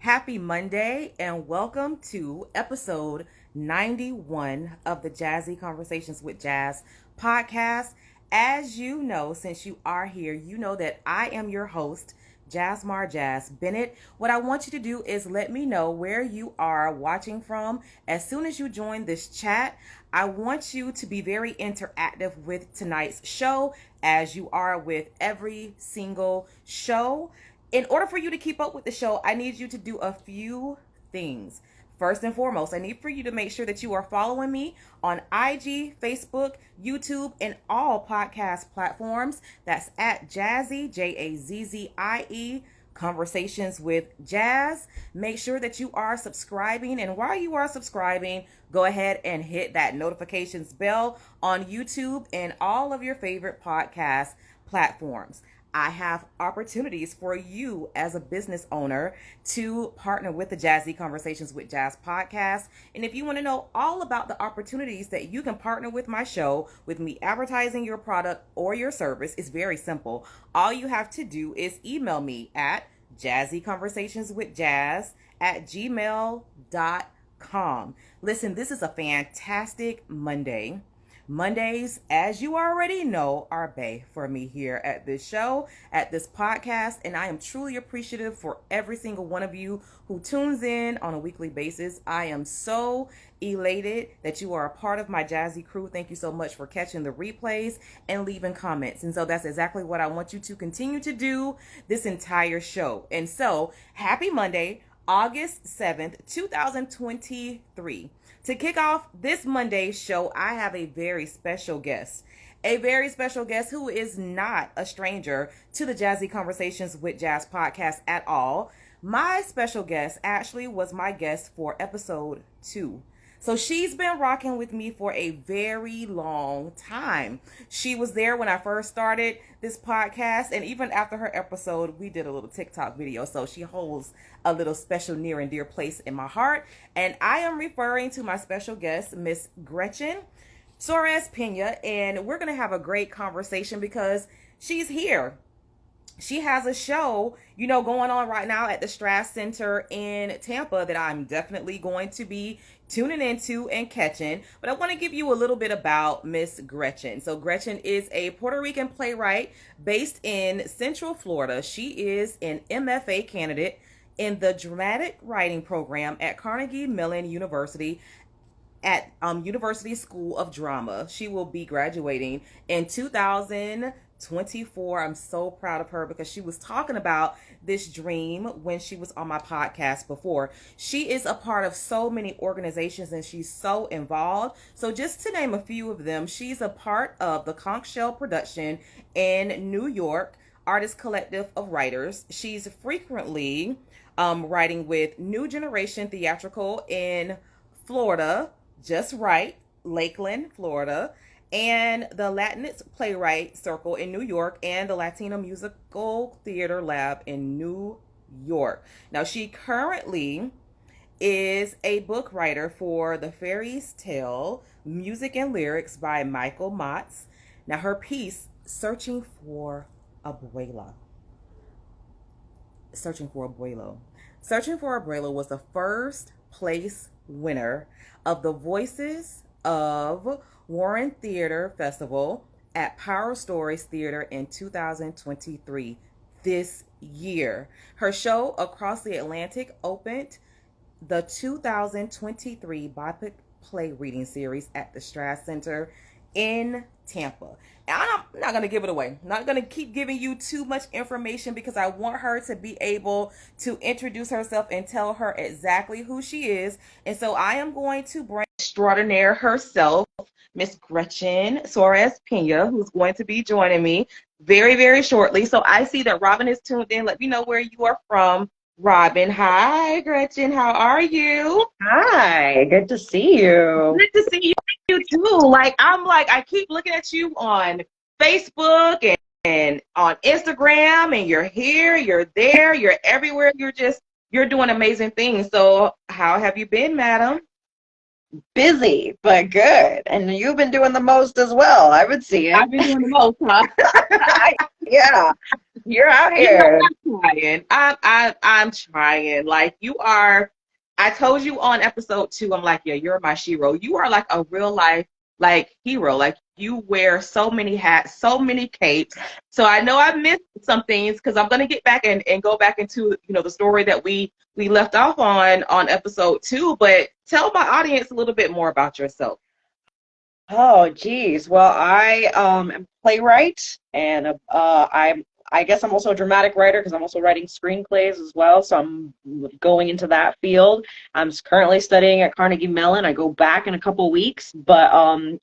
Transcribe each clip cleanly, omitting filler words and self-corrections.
Happy Monday and welcome to episode 91 of the Jazzy Conversations with Jazz podcast. As you know, since you are here, you know that I am your host, Jazz Bennett. What I want you to do is let me know where you are watching from. As soon as you join this chat, I want you to be very interactive with tonight's show, as you are with every single show. In order for you to keep up with the show, I need you to do a few things. First and foremost, I need for you to make sure that you are following me on IG, Facebook, YouTube, and all podcast platforms. That's at Jazzie, Jazzie, Conversations with Jazz. Make sure that you are subscribing. And while you are subscribing, go ahead and hit that notifications bell on YouTube and all of your favorite podcast platforms. I have opportunities for you as a business owner to partner with the Jazzy Conversations with Jazz podcast. And if you want to know all about the opportunities that you can partner with my show, with me advertising your product or your service, it's very simple. All you have to do is email me at jazzieconversationswithjazz@gmail.com. Listen, this is a fantastic Monday. Mondays, as you already know, are bae for me here at this show, at this podcast, and I am truly appreciative for every single one of you who tunes in on a weekly basis. I am so elated that you are a part of my Jazzy crew. Thank you so much for catching the replays and leaving comments. And so that's exactly what I want you to continue to do this entire show. And so, happy Monday, August 7th, 2023. To kick off this Monday's show, I have a very special guest. A very special guest who is not a stranger to the Jazzy Conversations with Jazz podcast at all. My special guest actually was my guest for episode 2. So she's been rocking with me for a very long time. She was there when I first started this podcast, and even after her episode, we did a little TikTok video. So she holds a little special near and dear place in my heart. And I am referring to my special guest, Miss Gretchen Suárez-Peña, and we're going to have a great conversation because she's here. She has a show, going on right now at the Strass Center in Tampa that I'm definitely going to be tuning into and catching. But I want to give you a little bit about Miss Gretchen. So Gretchen is a Puerto Rican playwright based in Central Florida. She is an MFA candidate in the dramatic writing program at Carnegie Mellon University at University School of Drama. She will be graduating in 2024. I'm so proud of her because she was talking about this dream when she was on my podcast before. She is a part of so many organizations and she's so involved. So just to name a few of them, she's a part of the Conch Shell production in New York, Artist Collective of Writers. She's frequently writing with New Generation Theatrical in Florida, Just Right, Lakeland, Florida, and the Latinx Playwright Circle in New York, and the Latino Musical Theater Lab in New York. Now, she currently is a book writer for The Fairy's Tale, Music and Lyrics by Michael Motz. Now, her piece, Searching for Abuelo. Searching for Abuelo was the first place winner of the Voices of Warren Theater Festival at Power Stories Theater in 2023, this year. Her show, Across the Atlantic, opened the 2023 Biopic Play Reading Series at the Strass Center in Tampa. And I'm not going to give it away. I'm not going to keep giving you too much information because I want her to be able to introduce herself and tell her exactly who she is. And so I am going to bring extraordinaire herself, Miss Gretchen Suárez-Peña, who's going to be joining me very, very shortly. So I see that Robin is tuned in. Let me know where you are from, Robin. Hi, Gretchen. How are you? Hi, good to see you. Good to see you too. I keep looking at you on Facebook and on Instagram, and you're here, you're there, you're everywhere. You're doing amazing things. So how have you been, madam? Busy, but good. And you've been doing the most as well. I would see it. I've been doing the most, huh? Yeah, you're out You know, here. I'm trying. I'm trying. Like you are. I told you on episode 2. I'm like, yeah, you're my shero. You are like a real life like hero. Like you wear so many hats, so many capes. So I know I missed some things because I'm gonna get back and go back into the story that we left off on episode 2. But tell my audience a little bit more about yourself. Oh, geez. Well, I am a playwright, and I guess I'm also a dramatic writer because I'm also writing screenplays as well. So I'm going into that field. Currently studying at Carnegie Mellon. I go back in a couple weeks, but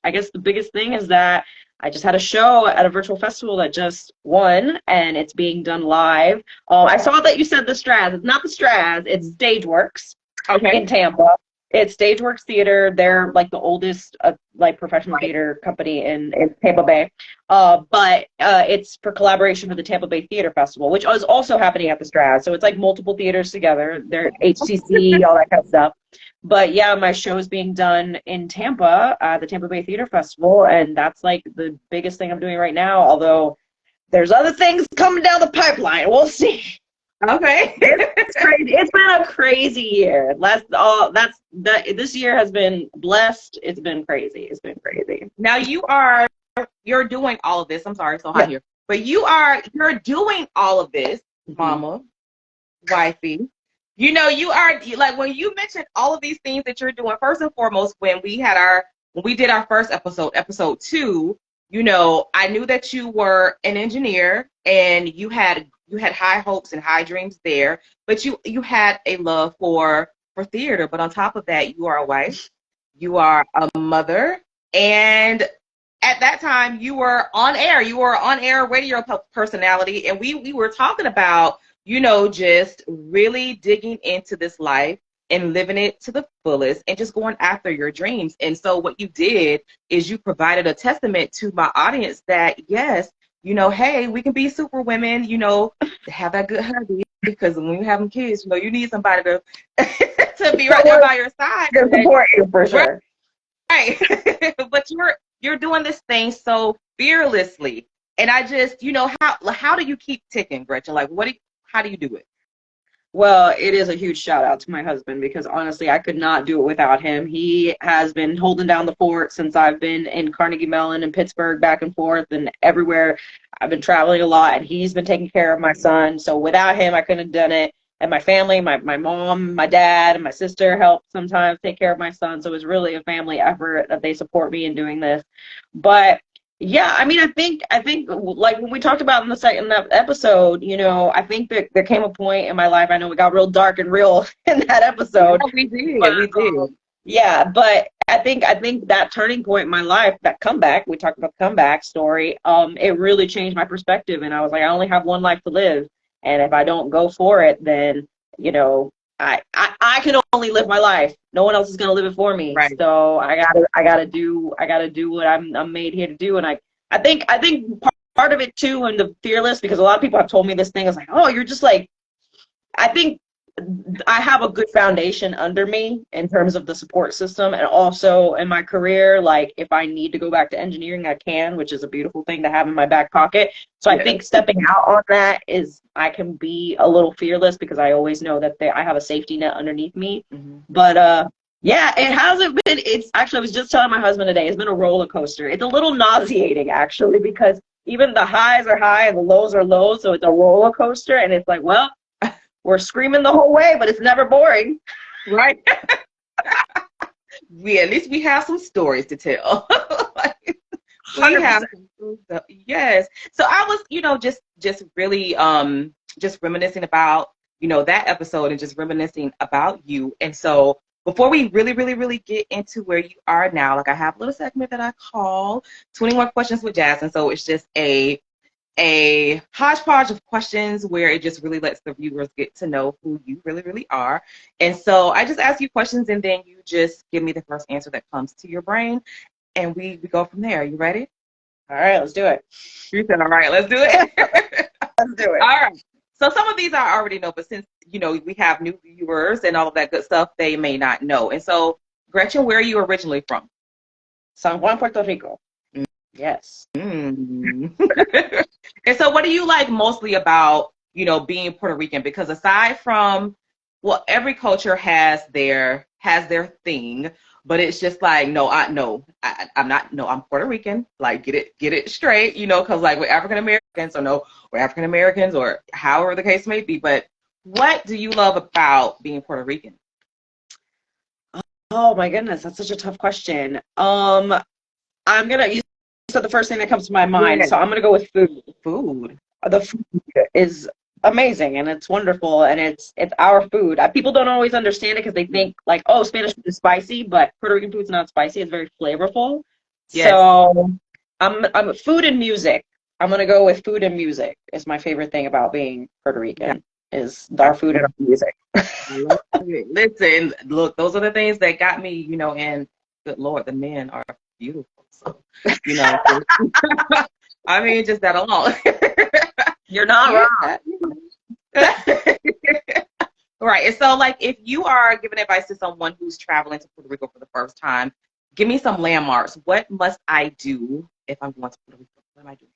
I guess the biggest thing is that I just had a show at a virtual festival that just won, and it's being done live. I saw that you said the Straz. It's not the Straz. It's Stageworks Okay. in Tampa. It's Stageworks Theater. They're like the oldest like professional theater company in Tampa Bay. But it's for collaboration with the Tampa Bay Theater Festival, which is also happening at the Straz. So it's like multiple theaters together. They're HCC, all that kind of stuff. But yeah, my show is being done in Tampa, the Tampa Bay Theater Festival, and that's like the biggest thing I'm doing right now. Although there's other things coming down the pipeline. We'll see. Okay. It's crazy. It's been a crazy year. This year has been blessed. It's been crazy. It's been crazy. Now you're doing all of this. I'm sorry, so hot Yeah. here. But you're doing all of this, mama, wifey. You you are like when you mentioned all of these things that you're doing, first and foremost, when we did our first episode 2, I knew that you were an engineer and you had high hopes and high dreams there, but you had a love for theater. But on top of that, you are a wife, you are a mother, and at that time you were on air. You were on air radio personality, and we were talking about just really digging into this life and living it to the fullest and just going after your dreams. And so what you did is you provided a testament to my audience that yes, hey, we can be super women, have that good hubby, because when you have kids, you need somebody to to be right there by your side. To support you for sure. Right. But you're doing this thing so fearlessly. And I just, how do you keep ticking, Gretchen? Like how do you do it? Well, it is a huge shout out to my husband because honestly, I could not do it without him. He has been holding down the fort since I've been in Carnegie Mellon and Pittsburgh back and forth and everywhere. I've been traveling a lot and he's been taking care of my son. So without him, I couldn't have done it. And my family, my mom, my dad, and my sister help sometimes take care of my son. So it's really a family effort that they support me in doing this. But yeah, I mean, I think like when we talked about in the second episode, I think that there came a point in my life. I know we got real dark and real in that episode. Yeah, we did. But, we did. Yeah, but I think that turning point in my life, that comeback, we talked about the comeback story, it really changed my perspective. And I was like, I only have one life to live. And if I don't go for it, then, I can only live my life. No one else is gonna live it for me. Right. So I gotta do what I'm made here to do. And I think part of it too, and the fearless, because a lot of people have told me this thing is like, oh, you're just like, I think I have a good foundation under me in terms of the support system, and also in my career, like if I need to go back to engineering, I can, which is a beautiful thing to have in my back pocket. So I think stepping out on that is I can be a little fearless because I always know that I have a safety net underneath me. Mm-hmm. But yeah, it hasn't been. It's actually, I was just telling my husband today, it's been a roller coaster. It's a little nauseating actually because even the highs are high and the lows are low, so it's a roller coaster, and it's like, well, we're screaming the whole way, but it's never boring. Right. At least we have some stories to tell. Yes. So I was, just really just reminiscing about, that episode and just reminiscing about you. And so before we really, really, really get into where you are now, like I have a little segment that I call 21 Questions with Jazz. And so it's just a hodgepodge of questions where it just really lets the viewers get to know who you really, really are. And so I just ask you questions and then you just give me the first answer that comes to your brain. And we go from there. You ready? All right, let's do it. You said, all right, let's do it. Let's do it. All right. So some of these I already know, but since, we have new viewers and all of that good stuff, they may not know. And so, Gretchen, where are you originally from? San Juan, Puerto Rico. Yes. And And so what do you like mostly about, being Puerto Rican? Because aside from, well, every culture has their thing, but it's just like, no, I'm not, no, I'm Puerto Rican. Like, get it straight, because like we're African Americans, or no, we're African Americans, or however the case may be. But what do you love about being Puerto Rican? Oh my goodness, that's such a tough question. You said the first thing that comes to my mind, so I'm gonna go with food. Food. The food is amazing and it's wonderful and it's our food. People don't always understand it because they think like, oh, Spanish food is spicy, but Puerto Rican food is not spicy. It's very flavorful. Yes. So I'm food and music. I'm gonna go with food and music. Is my favorite thing about being Puerto Rican. Is our food and our music. Listen, look, those are the things that got me, and good Lord, the men are beautiful. So, I mean, just that alone. You're not wrong. Right. And so, like, if you are giving advice to someone who's traveling to Puerto Rico for the first time, give me some landmarks. What must I do if I'm going to Puerto Rico? What am I doing?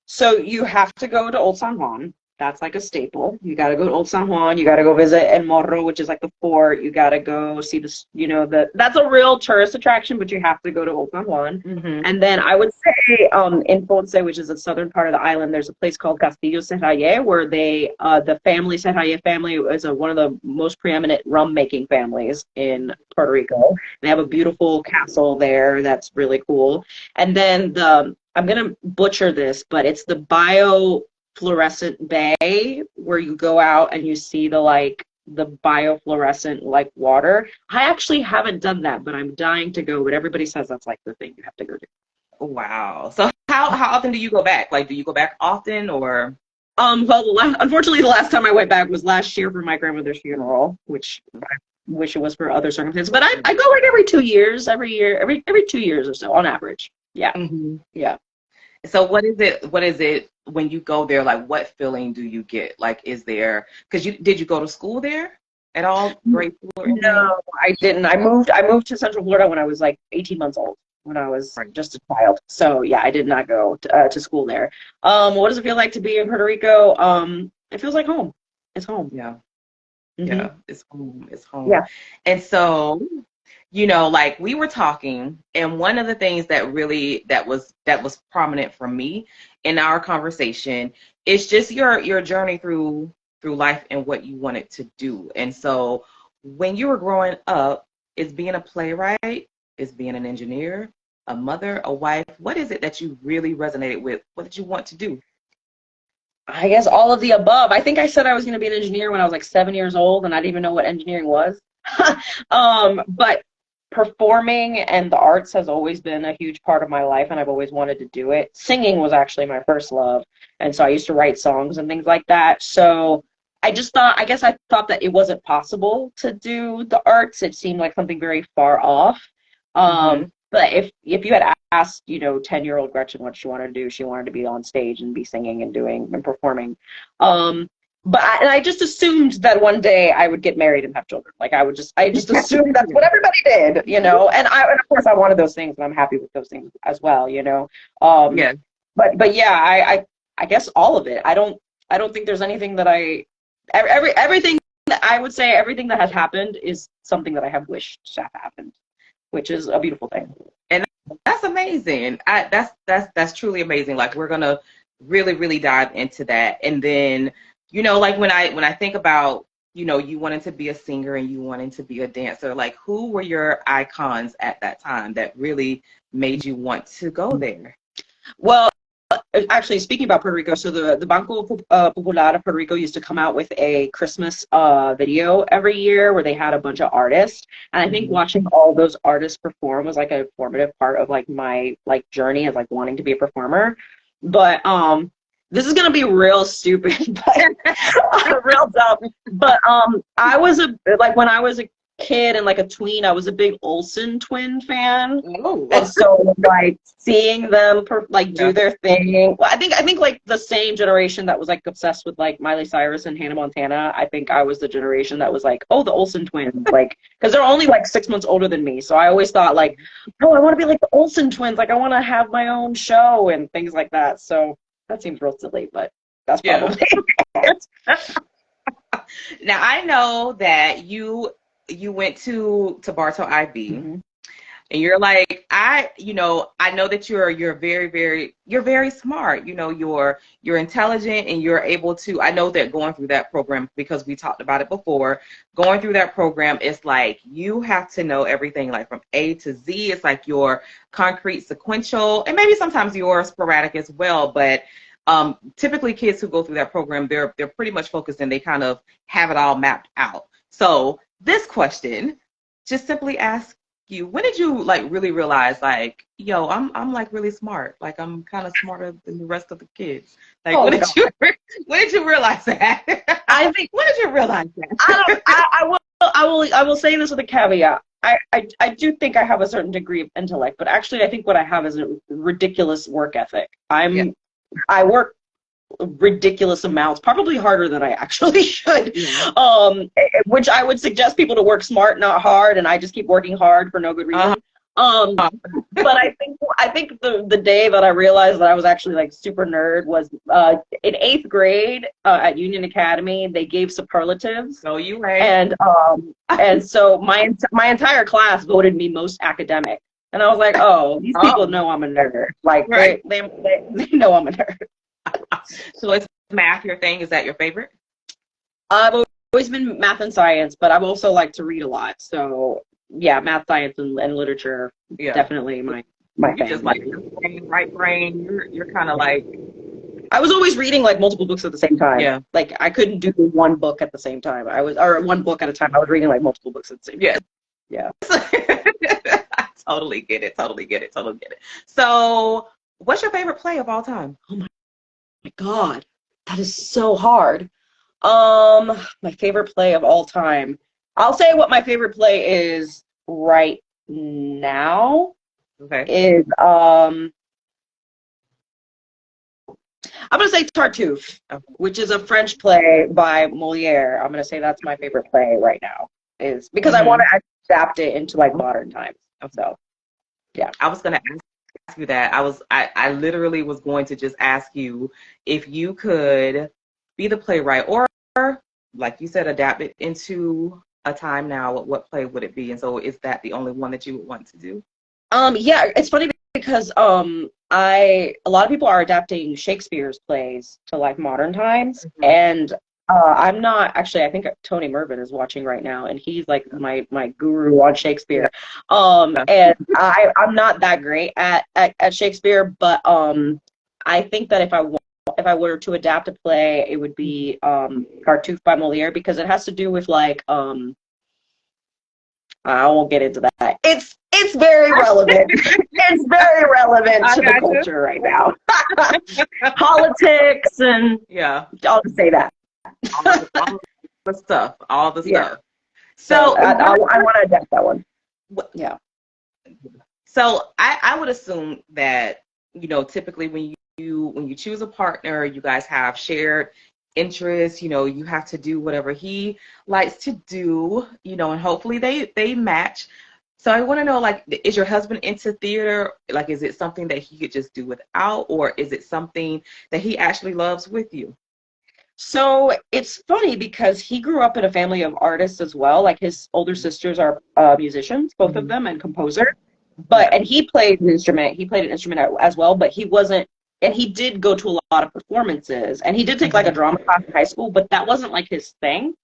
So you have to go to Old San Juan. That's like a staple. You got to go to Old San Juan. You got to go visit El Morro, which is like the fort. You got to go see this, that's a real tourist attraction, but you have to go to Old San Juan. Mm-hmm. And then I would say in Ponce, which is the southern part of the island, there's a place called Castillo Serralle, where the Serralle family is one of the most preeminent rum making families in Puerto Rico. They have a beautiful castle there that's really cool. And then I'm going to butcher this, but it's the biofluorescent bay where you go out and you see the biofluorescent like water. I actually haven't done that, but I'm dying to go. But everybody says that's like the thing you have to go to. Wow. So how often do you go back? Like, do you go back often or? Well, unfortunately, the last time I went back was last year for my grandmother's funeral, which I wish it was for other circumstances. But I go like every 2 years, every 2 years or so on average. Yeah. Mm-hmm. Yeah. So what is it when you go there? Like, what feeling do you get? Like, is there, because did you go to school there at all? Grade school? No, I didn't. I moved to Central Florida when I was like 18 months old, when I was just a child. So yeah, I did not go to school there. What does it feel like to be in Puerto Rico? It feels like home. It's home. Yeah. Mm-hmm. Yeah, it's home. It's home. Yeah. And so, like we were talking, and one of the things that was prominent for me in our conversation is just your journey through life and what you wanted to do. And so when you were growing up, is being a playwright, is being an engineer, a mother, a wife, what is it that you really resonated with? What did you want to do? I guess all of the above. I think I said I was going to be an engineer when I was like 7 years old, and I didn't even know what engineering was. But performing and the arts has always been a huge part of my life, and I've always wanted to do it. Singing was actually my first love, and so I used to write songs and things like that. So I thought that it wasn't possible to do the arts. It seemed like something very far off. But if you had asked, 10-year-old Gretchen what she wanted to do, she wanted to be on stage and be singing and doing and performing. But I just assumed that one day I would get married and have children. Like I just assumed that's what everybody did, And of course I wanted those things, and I'm happy with those things as well, Yeah. But yeah, I guess all of it. I don't think there's anything that everything that I would say, everything that has happened is something that I have wished to have happened, which is a beautiful thing. And that's amazing. That's truly amazing. Like, we're gonna really, really dive into that. And then, like when I think about, you wanted to be a singer and you wanted to be a dancer, like who were your icons at that time that really made you want to go there? Well, actually, speaking about Puerto Rico, so the Banco Popular of Puerto Rico used to come out with a Christmas video every year where they had a bunch of artists. And I think watching all those artists perform was like a formative part of like my like journey of like wanting to be a performer. But this is gonna be real stupid, but real dumb. But I was when I was a kid and like a tween, I was a big Olsen twin fan. Oh. And so like seeing them do their thing. Well, I think like the same generation that was like obsessed with like Miley Cyrus and Hannah Montana. I think I was the generation that was like, oh, the Olsen twins, like because they're only like 6 months older than me. So I always thought like, oh, I want to be like the Olsen twins. Like I want to have my own show and things like that. So That seems real silly, but that's probably it. Now I know that you went to Bartow IB. Mm-hmm. And you're like, I know that you're very smart. You're intelligent, and you're able to. I know that going through that program, because we talked about it before, going through that program, it's like you have to know everything, like from A to Z. It's like your concrete, sequential, and maybe sometimes you're sporadic as well. But typically, kids who go through that program, they're pretty much focused, and they kind of have it all mapped out. So this question, just simply ask you, when did you like really realize, like, yo, I'm like really smart, like I'm kind of smarter than the rest of the kids? Like, when did you realize that? I think, when did you realize that? I will say this with a caveat. I do think I have a certain degree of intellect, but actually I think what I have is a ridiculous work ethic. I work ridiculous amounts, probably harder than I actually should. Which I would suggest people to work smart, not hard, and I just keep working hard for no good reason. But I think the day that I realized that I was actually like super nerd was in 8th grade at Union Academy. They gave superlatives. So you right. And so my entire class voted me most academic. And I was like, oh, these people know I'm a nerd. Like, right. they know I'm a nerd. So is math your thing? Is that your favorite? I've always been math and science, but I've also liked to read a lot. So yeah, math, science, and literature, definitely my thing. Just like right brain. You're kind of like. I was always reading like multiple books at the same time. Yeah. Like I couldn't do one book at the same time. Or one book at a time. I was reading like multiple books at the same time. Yeah. I totally get it. So, what's your favorite play of all time? Oh my God, that is so hard. My favorite play of all time. I'll say what my favorite play is right now. Okay. Is I'm gonna say Tartuffe, which is a French play by Molière. I'm gonna say that's my favorite play right now. Is because I want to adapt it into like modern times. So, yeah. I was gonna ask you that. I literally was going to just ask you if you could be the playwright, or like you said, adapt it into a time now. What play would it be? And so, is that the only one that you would want to do? Yeah, it's funny because a lot of people are adapting Shakespeare's plays to like modern times, and I'm not actually. I think Tony Mervin is watching right now, and he's like my guru on Shakespeare. And I'm not that great at Shakespeare, but I think that if I were to adapt a play, it would be Tartuffe by Molière, because it has to do with like I won't get into that. It's very relevant. It's very relevant to the culture right now. Politics and I'll just say that. all the stuff. So I want to adapt that one. Yeah. So I would assume that, typically when you choose a partner, you guys have shared interests, you have to do whatever he likes to do, and hopefully they match. So I want to know, like, is your husband into theater? Like, is it something that he could just do without, or is it something that he actually loves with you? So it's funny because he grew up in a family of artists as well. Like his older sisters are musicians, both of them, and composer. And he played an instrument. He played an instrument as well, but he wasn't. And he did go to a lot of performances, and he did take like a drama class in high school, but that wasn't like his thing.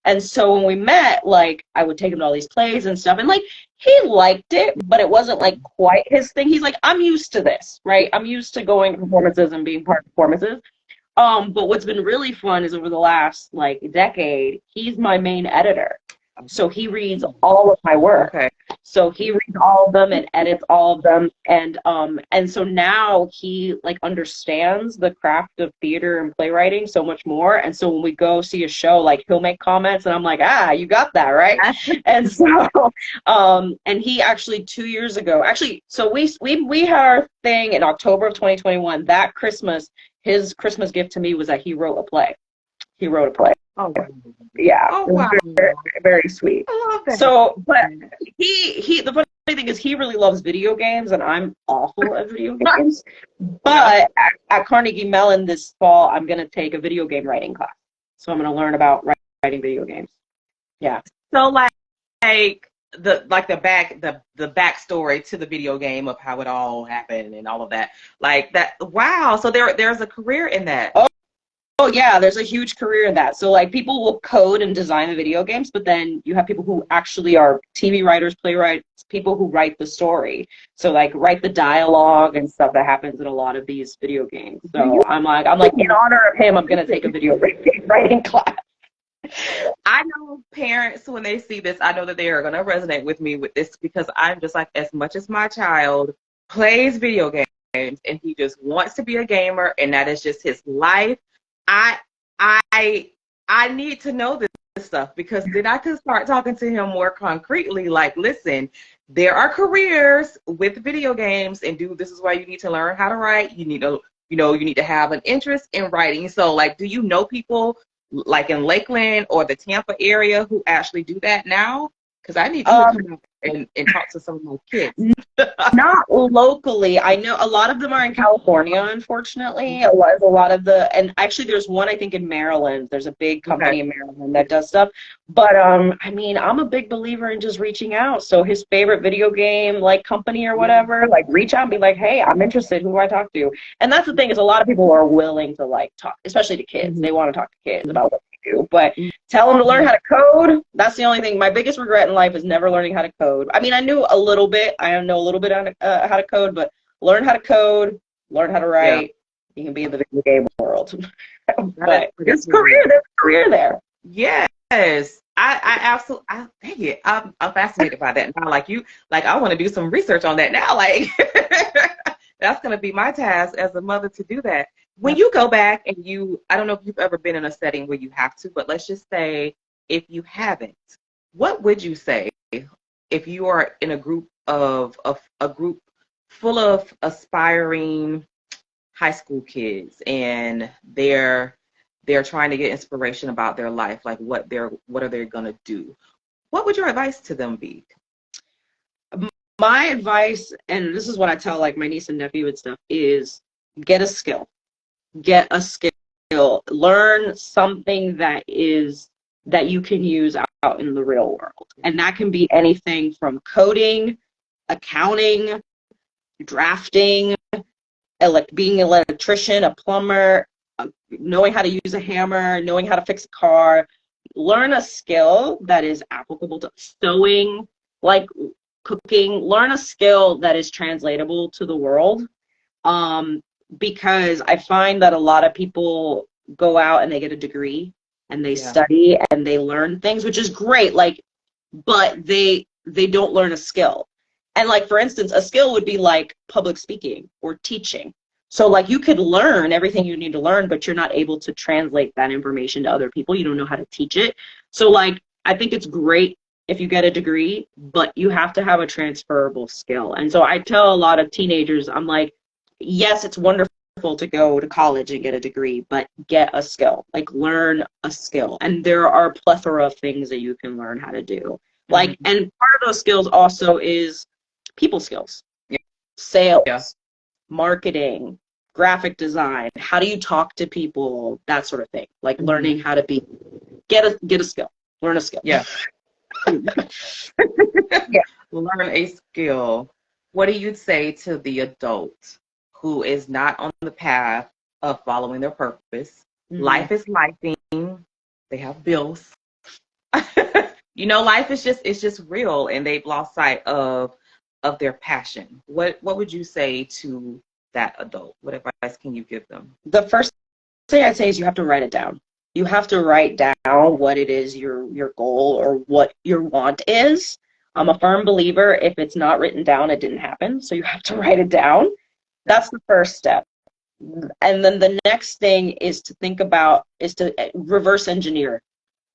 And so when we met, like I would take him to all these plays and stuff, and like he liked it, but it wasn't like quite his thing. He's like, I'm used to this, right? I'm used to going to performances and being part of performances. But what's been really fun is over the last like decade, he's my main editor. So he reads all of my work. Okay. So he reads all of them and edits all of them. And so now he like understands the craft of theater and playwriting so much more. And so when we go see a show, like he'll make comments and I'm like, you got that, right? And so, and he actually 2 years ago, so we had our thing in October of 2021. That Christmas, his Christmas gift to me was that he wrote a play. Oh, wow. Yeah. Oh, wow. Very, very sweet. I love that. So, but the funny thing is he really loves video games, and I'm awful at video games. But at Carnegie Mellon this fall, I'm going to take a video game writing class. So I'm going to learn about writing video games. Yeah. So like the backstory to the video game of how it all happened and all of that. Like that. Wow. So there's a career in that. Oh yeah, there's a huge career in that. So like people will code and design the video games, but then you have people who actually are TV writers, playwrights, people who write the story. So like write the dialogue and stuff that happens in a lot of these video games. So I'm like in honor of him, I'm gonna take a video writing class. I know parents, when they see this, I know that they are gonna resonate with me with this, because I'm just like, as much as my child plays video games and he just wants to be a gamer and that is just his life, I need to know this stuff, because then I can start talking to him more concretely. Like, listen, there are careers with video games, and this is why you need to learn how to write. You need to, you need to have an interest in writing. So, like, do you know people like in Lakeland or the Tampa area who actually do that now? Because I need to come out and talk to some of my kids. Not locally. I know a lot of them are in California, unfortunately. A lot of and actually there's one, I think, in Maryland. There's a big company in Maryland that does stuff. But I mean, I'm a big believer in just reaching out. So his favorite video game like company or whatever, like reach out and be like, hey, I'm interested. Who do I talk to? And that's the thing, is a lot of people are willing to like talk, especially to kids. They want to talk to kids about what they do. But tell them to learn how to code. That's the only thing. My biggest regret in life is never learning how to code. I mean, I knew a little bit. I know a little bit on how to code, but learn how to code, learn how to write. You can be in the video game world. But there's a career there. Yes. I absolutely, dang it, I'm fascinated by that now. Like I want to do some research on that now. Like, that's going to be my task as a mother, to do that. When you go back and I don't know if you've ever been in a setting where you have to, but let's just say if you haven't, what would you say if you are in a group full of aspiring high school kids, and they're trying to get inspiration about their life, like what are they gonna do? What would your advice to them be? My advice, and this is what I tell like my niece and nephew and stuff, is get a skill. Learn something that you can use out in the real world. And that can be anything from coding, accounting, drafting, being an electrician, a plumber, knowing how to use a hammer, knowing how to fix a car. Learn a skill that is applicable to sewing, like cooking. Learn a skill that is translatable to the world. Because I find that a lot of people go out and they get a degree and they study and they learn things, which is great, like, but they don't learn a skill. And like, for instance, a skill would be like public speaking or teaching. So like you could learn everything you need to learn, but you're not able to translate that information to other people. You don't know how to teach it. So like, I think it's great if you get a degree, but you have to have a transferable skill. And so I tell a lot of teenagers, I'm like, yes, it's wonderful to go to college and get a degree, but get a skill, like learn a skill. And there are a plethora of things that you can learn how to do. Like, and part of those skills also is people skills, sales, marketing, graphic design. How do you talk to people? That sort of thing. Like learning how to get a skill, learn a skill. Yeah. Learn a skill. What do you say to the adult who is not on the path of following their purpose? Life is lifing. They have bills. Life is just real, and they've lost sight of their passion. What would you say to that adult? What advice can you give them? The first thing I'd say is you have to write it down. You have to write down what it is your goal or what your want is. I'm a firm believer, if it's not written down, it didn't happen. So you have to write it down. That's the first step. And then the next thing is to reverse engineer.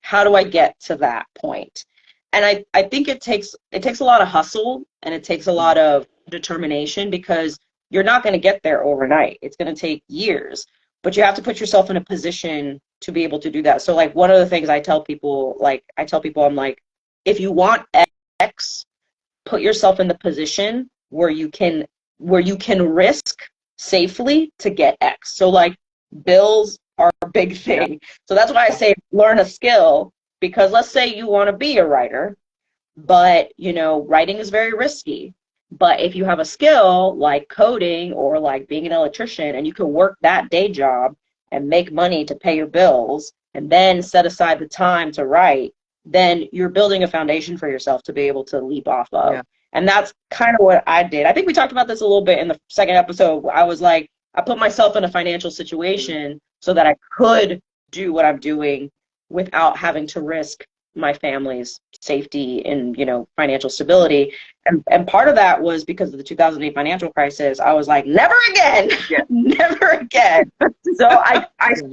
How do I get to that point? And I think it takes a lot of hustle, and it takes a lot of determination, because you're not going to get there overnight. It's going to take years, but you have to put yourself in a position to be able to do that. So like one of the things I tell people, I'm like, if you want X, put yourself in the position where you can risk safely to get X. So like bills are a big thing. Yeah. So that's why I say learn a skill, because let's say you want to be a writer, but writing is very risky. But if you have a skill like coding or like being an electrician, and you can work that day job and make money to pay your bills and then set aside the time to write, then you're building a foundation for yourself to be able to leap off of. Yeah. And that's kind of what I did. I think we talked about this a little bit in the second episode. I was like, I put myself in a financial situation so that I could do what I'm doing without having to risk my family's safety and, financial stability. And part of that was because of the 2008 financial crisis. I was like, never again, never again. So I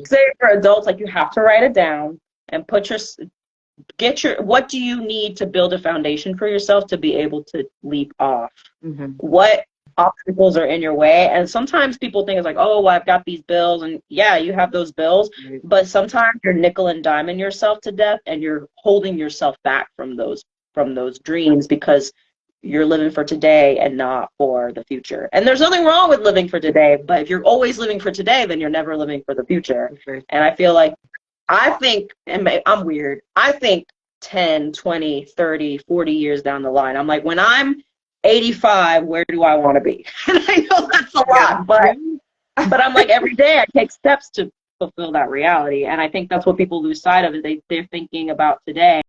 say for adults, like, you have to write it down and what do you need to build a foundation for yourself to be able to leap off? Mm-hmm. What obstacles are in your way? And sometimes people think it's like, oh, well, I've got these bills, and yeah, you have those bills, but sometimes you're nickel and diming yourself to death, and you're holding yourself back from those dreams because you're living for today and not for the future. And there's nothing wrong with living for today, but if you're always living for today, then you're never living for the future. And I feel like, and I'm weird, I think 10, 20, 30, 40 years down the line, I'm like, when I'm 85, where do I want to be? And I know that's a lot, but I'm like, every day I take steps to fulfill that reality. And I think that's what people lose sight of, is they're thinking about today